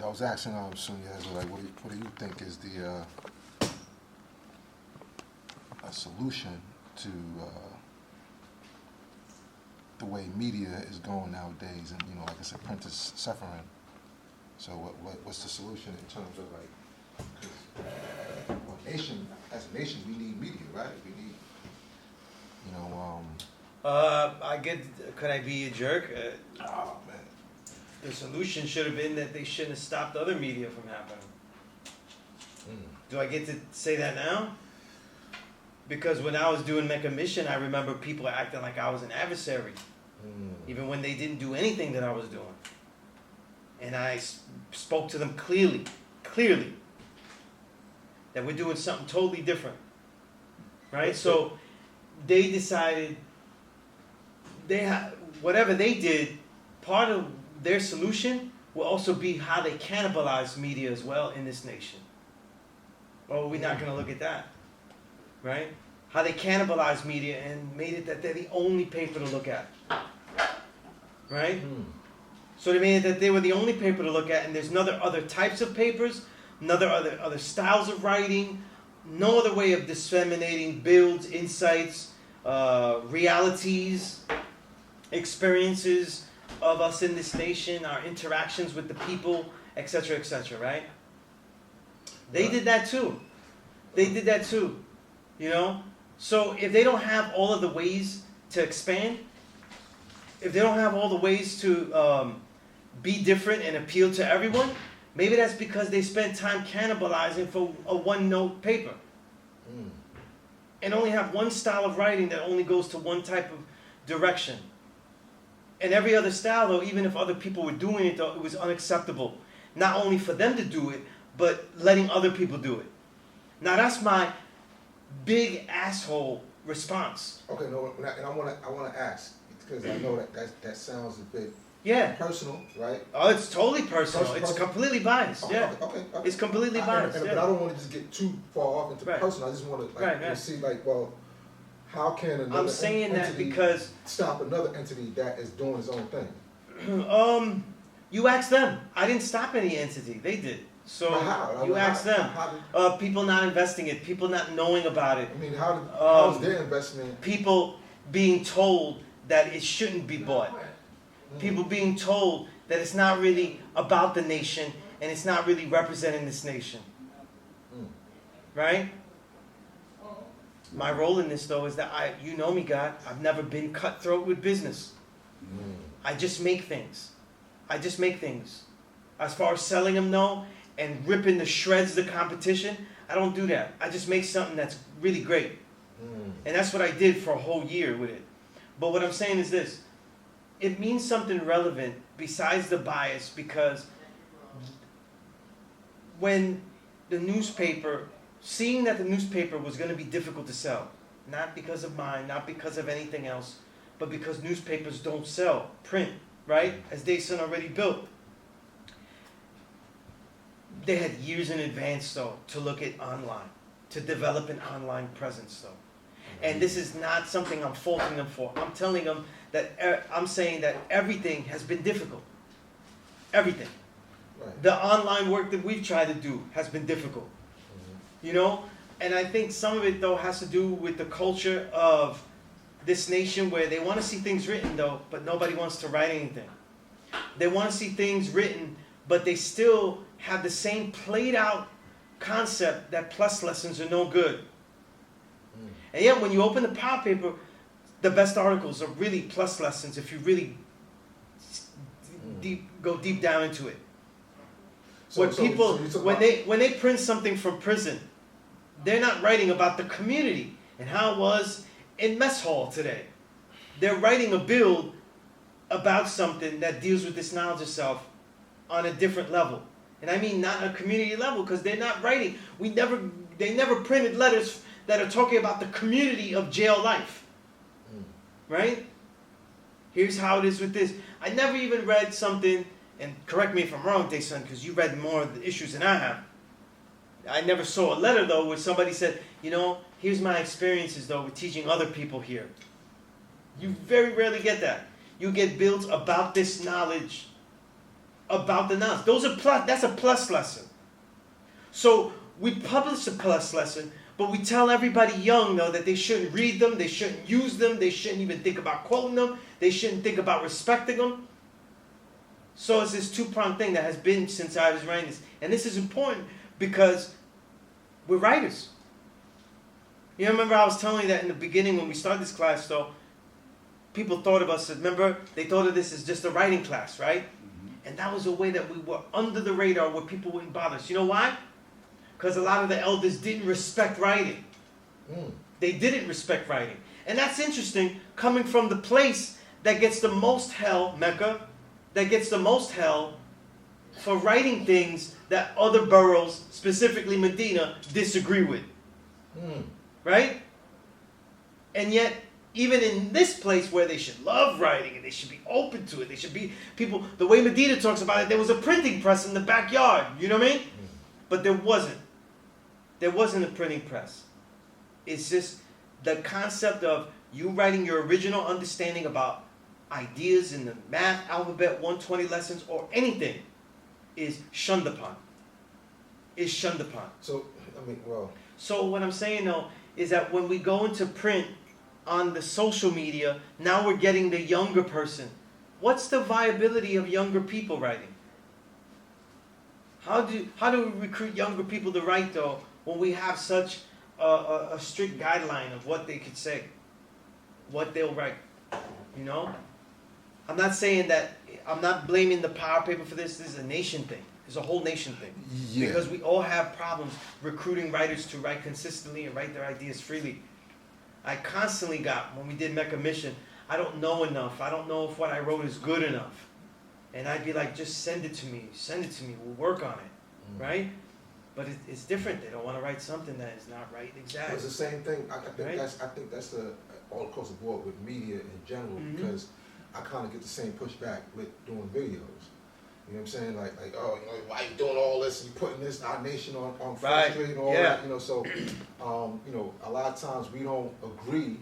I was asking Sunez, like, what do you think is the a solution to the way media is going nowadays, and like I said, print is suffering. So what's the solution in terms of like, 'cause, well, as a nation, we need media, right? We need, Could I be a jerk? Oh man. The solution should have been that they shouldn't have stopped other media from happening. Do I get to say that now? Because when I was doing Mecca Mission, I remember people acting like I was an adversary, even when they didn't do anything that I was doing. And I spoke to them clearly, that we're doing something totally different, right? So they decided whatever they did, part of their solution will also be how they cannibalize media as well in this nation. Well, we're not going to look at that, right? How they cannibalized media and made it that they're the only paper to look at, right? So they made it that they were the only paper to look at, and there's no other types of papers, other styles of writing, no other way of disseminating builds, insights, realities, experiences of us in this nation, our interactions with the people, etc., right? They did that too. So if they don't have all of the ways to expand, if they don't have all the ways to be different and appeal to everyone, maybe that's because they spent time cannibalizing for a one-note paper. And only have one style of writing that only goes to one type of direction. And every other style, though, even if other people were doing it, though, it was unacceptable. Not only for them to do it, but letting other people do it. Now that's my big asshole response. Okay, no, and I want to ask, because I know that sounds a bit personal, right? Oh, it's totally personal. It's completely biased. Okay. It's completely biased. But I don't want to just get too far off into personal. I just want to see, like, well, how can another entity because stop another entity that is doing its own thing? You ask them. I didn't stop any entity. They did. So you ask them. People not investing it. People not knowing about it. I mean, how's their investment? People being told that it shouldn't be bought. People being told that it's not really about the nation and it's not really representing this nation. Right? My role in this, though, is that you know me, God, I've never been cutthroat with business. I just make things. As far as selling them, no, and ripping the shreds of the competition, I don't do that. I just make something that's really great. And that's what I did for a whole year with it. But what I'm saying is this. It means something relevant besides the bias, because when the newspaper, seeing that the newspaper was going to be difficult to sell, not because of mine, not because of anything else, but because newspapers don't sell print, right? As Dasun already built. They had years in advance, though, to look at online, to develop an online presence, though. And this is not something I'm faulting them for. I'm telling them that I'm saying that everything has been difficult. Everything. Right. The online work that we've tried to do has been difficult. And I think some of it, though, has to do with the culture of this nation, where they want to see things written, though, but nobody wants to write anything. They want to see things written, but they still have the same played out concept that plus lessons are no good. And yet when you open the power paper, the best articles are really plus lessons if you really go deep down into it. When they print something from prison, they're not writing about the community and how it was in mess hall today. They're writing a build about something that deals with this knowledge of self on a different level. And I mean not a community level, because they're not writing. They never printed letters that are talking about the community of jail life. Right? Here's how it is with this. I never even read something, and correct me if I'm wrong, Dasun, because you read more of the issues than I have. I never saw a letter, though, where somebody said, here's my experiences, though, with teaching other people here. You very rarely get that. You get builds about this knowledge about the nouns. Those are plus. That's a plus lesson. So we publish a plus lesson, but we tell everybody young though that they shouldn't read them, they shouldn't use them, they shouldn't even think about quoting them, they shouldn't think about respecting them. So it's this two-pronged thing that has been since I was writing this, and this is important because we're writers. You remember I was telling you that in the beginning when we started this class, though, people thought of us, remember, they thought of this as just a writing class, right? Mm-hmm. And that was a way that we were under the radar where people wouldn't bother us. You know why? Because a lot of the elders didn't respect writing. They didn't respect writing. And that's interesting, coming from the place that gets the most hell, Mecca, that gets the most hell for writing things that other boroughs, specifically Medina, disagree with. Right? And yet, even in this place where they should love writing and they should be open to it, they should be people, the way Medina talks about it, there was a printing press in the backyard, you know what I mean? But there wasn't. There wasn't a printing press. It's just the concept of you writing your original understanding about ideas in the math, alphabet, 120 lessons, or anything is shunned upon. Is shunned upon. So, I mean, well. So what I'm saying though, is that when we go into print on the social media, now we're getting the younger person. What's the viability of younger people writing? How do we recruit younger people to write though, when we have such a strict guideline of what they could say, what they'll write, you know? I'm not saying that, I'm not blaming the power paper for this. This is a nation thing. It's a whole nation thing. Yeah. Because we all have problems recruiting writers to write consistently and write their ideas freely. I constantly got, when we did Mecca Mission, I don't know enough. I don't know if what I wrote is good enough. And I'd be like, just send it to me. Send it to me. We'll work on it. Right? But it's different. They don't want to write something that is not right exactly. It's the same thing. I think that's the all across the board with media in general, because I kind of get the same pushback with doing videos. You know what I'm saying? Like, oh, you know, why you doing all this and you putting this our nation on Front Street and all that, you know, so you know, a lot of times we don't agree,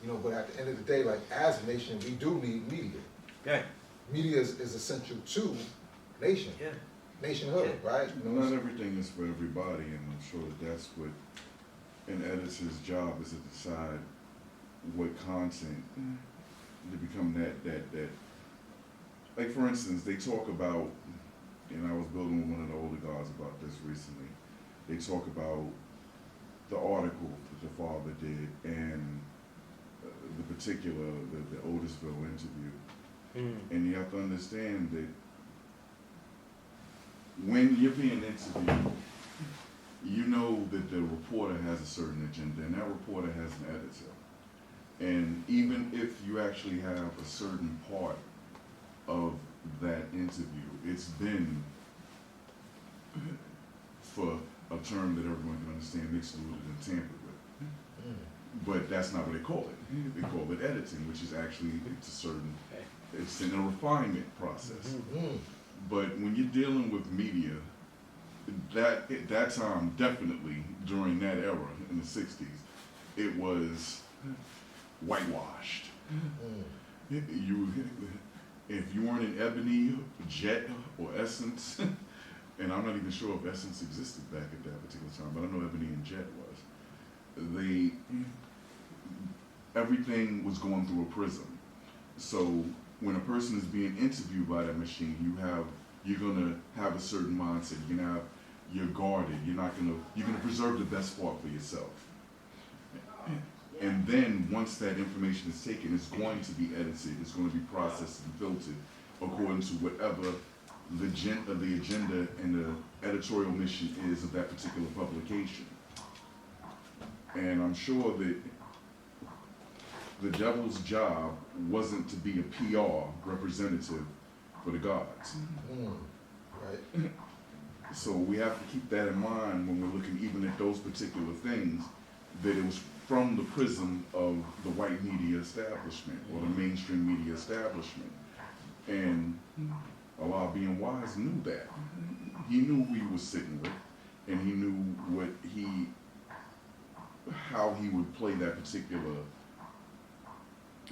you know, but at the end of the day, like as a nation, we do need media. Yeah. Media is essential to nation. Yeah. Nationhood, right? You know, not everything is for everybody, and I'm sure that's what an editor's job is, to decide what content to become that. Like for instance, they talk about, and I was building with one of the older guys about this recently. They talk about the article that the father did and the particular the Otisville interview, and you have to understand that when you're being interviewed, you know that the reporter has a certain agenda, and that reporter has an editor. And even if you actually have a certain part of that interview, it's been, for a term that everyone can understand, mixed, diluted, and tampered with. But that's not what they call it. They call it editing, which is actually, it's in a refinement process. But when you're dealing with media, that time, definitely during that era in the 60s, it was whitewashed. If you weren't in Ebony, Jet, or Essence, and I'm not even sure if Essence existed back at that particular time, but I know Ebony and Jet was. Everything was going through a prism. So when a person is being interviewed by that machine, you're gonna have a certain mindset. You're guarded. You're gonna preserve the best part for yourself. And then once that information is taken, it's going to be edited. It's going to be processed and filtered according to whatever the agenda and the editorial mission is of that particular publication. And I'm sure that the devil's job wasn't to be a PR representative for the gods. Right. So we have to keep that in mind when we're looking even at those particular things, that it was from the prism of the white media establishment or the mainstream media establishment. And Allah, being wise, knew that. He knew who he was sitting with, and he knew how he would play that particular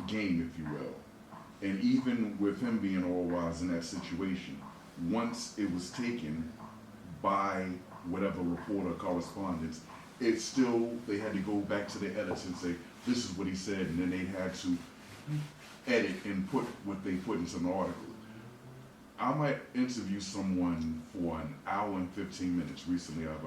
game, if you will. And even with him being all wise in that situation, once it was taken by whatever reporter correspondence, it's still, they had to go back to the editor and say, this is what he said, and then they had to edit and put what they put into an article. I might interview someone for an hour and 15 minutes. Recently, I've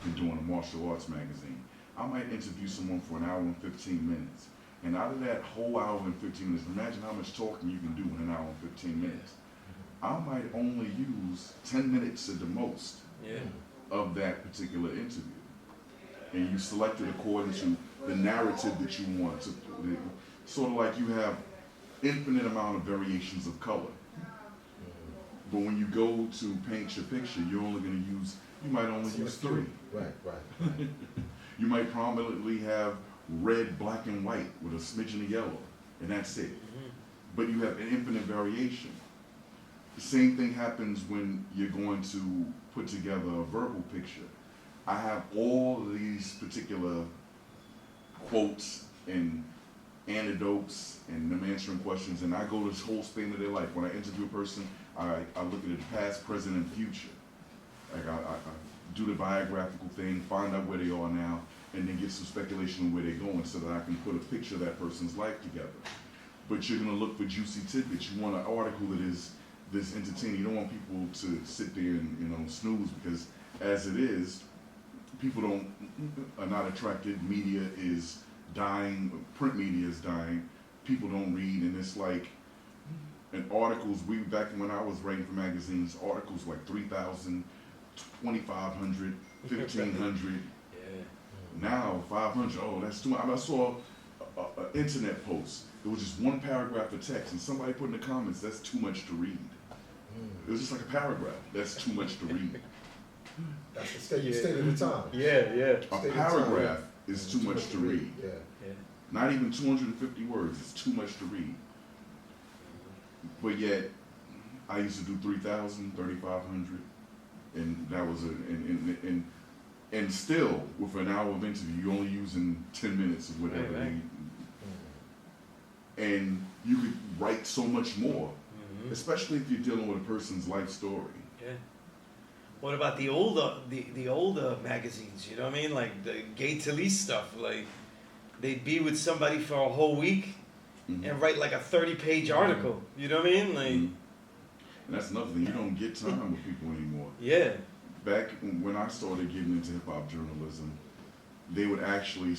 been doing a martial arts magazine. I might interview someone for an hour and 15 minutes. And out of that whole hour and 15 minutes, imagine how much talking you can do in an hour and 15 minutes. I might only use 10 minutes at the most of that particular interview. And you select it according to the narrative that you want to, sort of like you have infinite amount of variations of color. But when you go to paint your picture, you're only going to use, you might only use 3. Right. You might prominently have red, black, and white with a smidgen of yellow, and that's it. But you have an infinite variation. The same thing happens when you're going to put together a verbal picture. I have all of these particular quotes and anecdotes and them answering questions, and I go this whole span of their life. When I interview a person, I look at the past, present, and future. Like I do the biographical thing, find out where they are now, and then get some speculation on where they're going so that I can put a picture of that person's life together. But you're gonna look for juicy tidbits. You want an article that is this entertaining. You don't want people to sit there and snooze, because as it is, people are not attracted. Media is dying. Print media is dying. People don't read, and it's like, and articles. Back when I was writing for magazines, articles like 3,000, 2,500, 1,500. Now 500. Oh, that's too much. I saw an internet post. It was just one paragraph of text, and somebody put in the comments, "That's too much to read." It was just like a paragraph. That's too much to read. That's the state of the time. A paragraph is too much to read. Not even 250 words. It's too much to read. But yet, I used to do 3,000, 3,500, and that was and still, with an hour of interview, you're only using 10 minutes of whatever. Right. And you could write so much more, especially if you're dealing with a person's life story. What about the older magazines? You know what I mean? Like the Gay Talese stuff. Like they'd be with somebody for a whole week and write like a 30-page article. You know what I mean? Like, and that's another thing. You don't get time with people anymore. Back when I started getting into hip hop journalism, they would actually,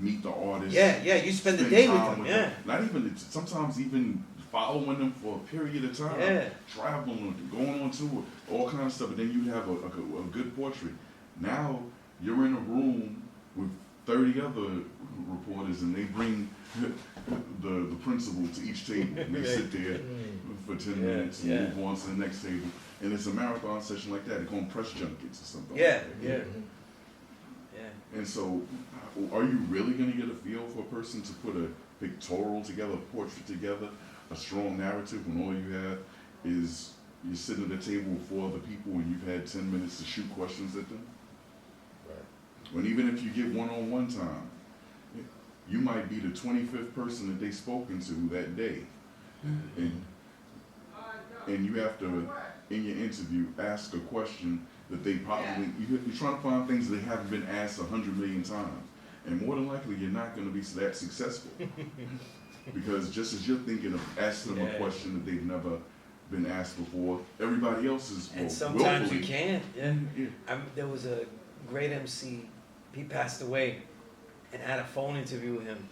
meet the artists. You spend the day with them. Not even, sometimes even following them for a period of time. Traveling, going on tour, all kinds of stuff. And then you have a good portrait. Now you're in a room with 30 other reporters, and they bring the principal to each table, and they sit there for 10 minutes and move on to the next table. And it's a marathon session like that. They call them press junkets or something. And so, are you really going to get a feel for a person to put a pictorial together, a portrait together, a strong narrative, when all you have is you're sitting at a table with 4 other people and you've had 10 minutes to shoot questions at them? When even if you get one-on-one time, you might be the 25th person that they've spoken to that day. And you have to, in your interview, ask a question that they probably, you're trying to find things that they haven't been asked 100 million times. And more than likely, you're not going to be that successful. Because just as you're thinking of asking them a question that they've never been asked before, everybody else is And sometimes willfully. you can't. There was a great MC. He passed away, and I had a phone interview with him.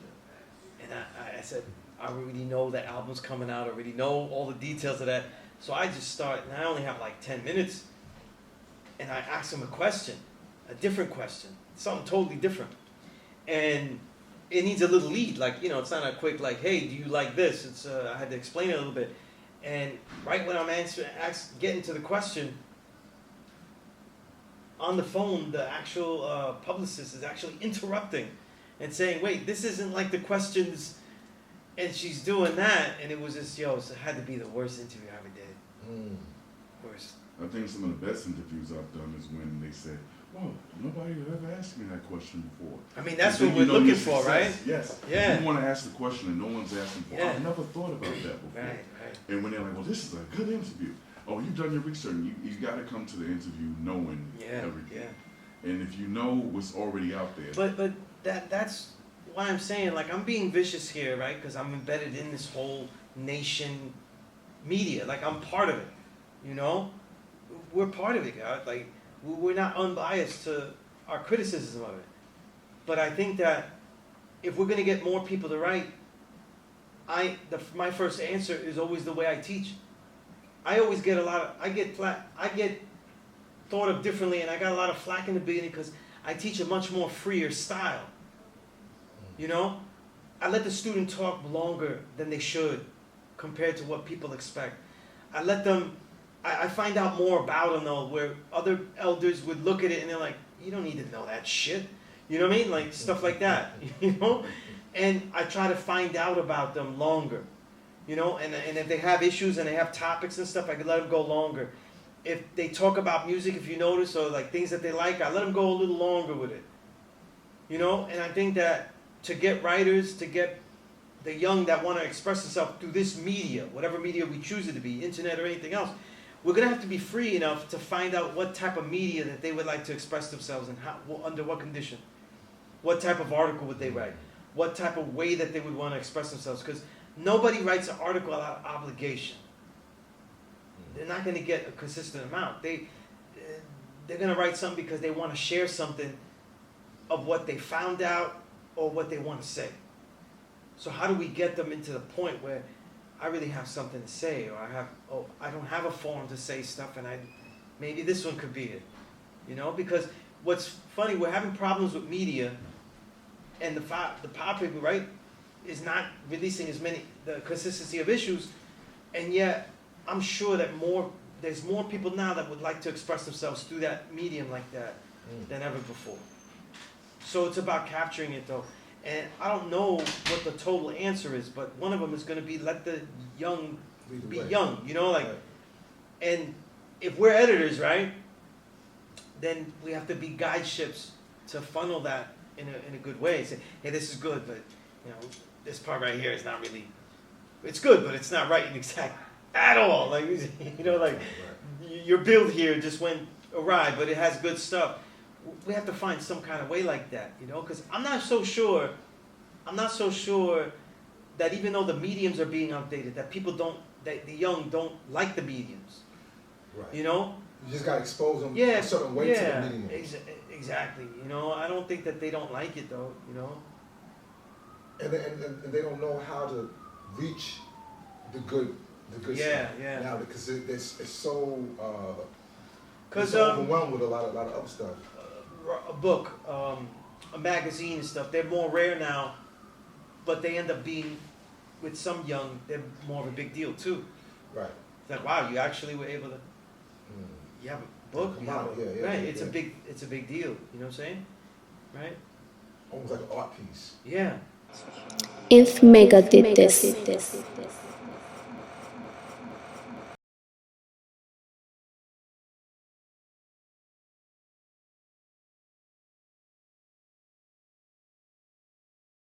And I said, I already know that album's coming out. I already know all the details of that. So I just start, and I only have like 10 minutes. And I asked him a question, a different question, something totally different. And it needs a little lead, like, it's not a quick, like, hey, do you like this? It's I had to explain it a little bit. And right when I'm getting to the question, on the phone, the actual publicist is actually interrupting and saying, wait, this isn't like the questions, and she's doing that, and it was just, it had to be the worst interview I ever did. Worst. I think some of the best interviews I've done is when they say, "Oh, nobody ever asked me that question before." I mean, that's what we're looking for, right? Yes. Yeah. You want to ask the question and no one's asking for. I've never thought about that before. Right. And when they're like, "Well, this is a good interview," Oh, you've done your research. You got to come to the interview knowing everything. Yeah. And if you know what's already out there, But that's why I'm saying, like, I'm being vicious here, right? Because I'm embedded in this whole nation media. Like, I'm part of it, you know? We're part of it, God. Like, we're not unbiased to our criticism of it. But I think that if we're going to get more people to write, my first answer is always the way I teach. I always get I get thought of differently, and I got a lot of flack in the beginning because I teach a much more freer style. You know, I let the student talk longer than they should compared to what people expect. I let them, I find out more about them though, where other elders would look at it and they're like, you don't need to know that shit. You know what I mean? Like stuff like that, you know? And I try to find out about them longer, you know? And if they have issues and they have topics and stuff, I can let them go longer. If they talk about music, if you notice, or like things that they like, I let them go a little longer with it. You know? And I think that to get writers, to get the young that want to express themselves through this media, whatever media we choose it to be, internet or anything else, we're going to have to be free enough to find out what type of media that they would like to express themselves in, how, under what condition. What type of article would they write? What type of way that they would want to express themselves? Because nobody writes an article out of obligation. They're not going to get a consistent amount. They're going to write something because they want to share something of what they found out or what they want to say. So how do we get them into the point where I really have something to say, or I don't have a forum to say stuff, and maybe this one could be it, you know? Because what's funny, we're having problems with media, and the power people, right, is not releasing the consistency of issues, and yet I'm sure that there's more people now that would like to express themselves through that medium like that than ever before. So it's about capturing it though. And I don't know what the total answer is, but one of them is going to be let the young be young, you know, like, and if we're editors, right, then we have to be guide ships to funnel that in a good way. Say, hey, this is good, but you know, this part right here is not really, it's good, but it's not right and exact at all. Like, you know, like your build here just went awry, but it has good stuff. We have to find some kind of way like that, you know, because I'm not so sure that even though the mediums are being outdated, that the young don't like the mediums. Right. You know? You just got to expose them a certain way to the medium. Exactly. You know, I don't think that they don't like it though, you know? And they don't know how to reach the good stuff. Yeah. Now, because it's so Because overwhelmed with a lot of other stuff. A book, a magazine and stuff, they're more rare now, but they end up being, with some young, they're more of a big deal too. Right. It's like, wow, you actually were able to, you have a book, you have right, it's a big deal, you know what I'm saying? Right? Almost like an art piece. Yeah. INFMEGA did this.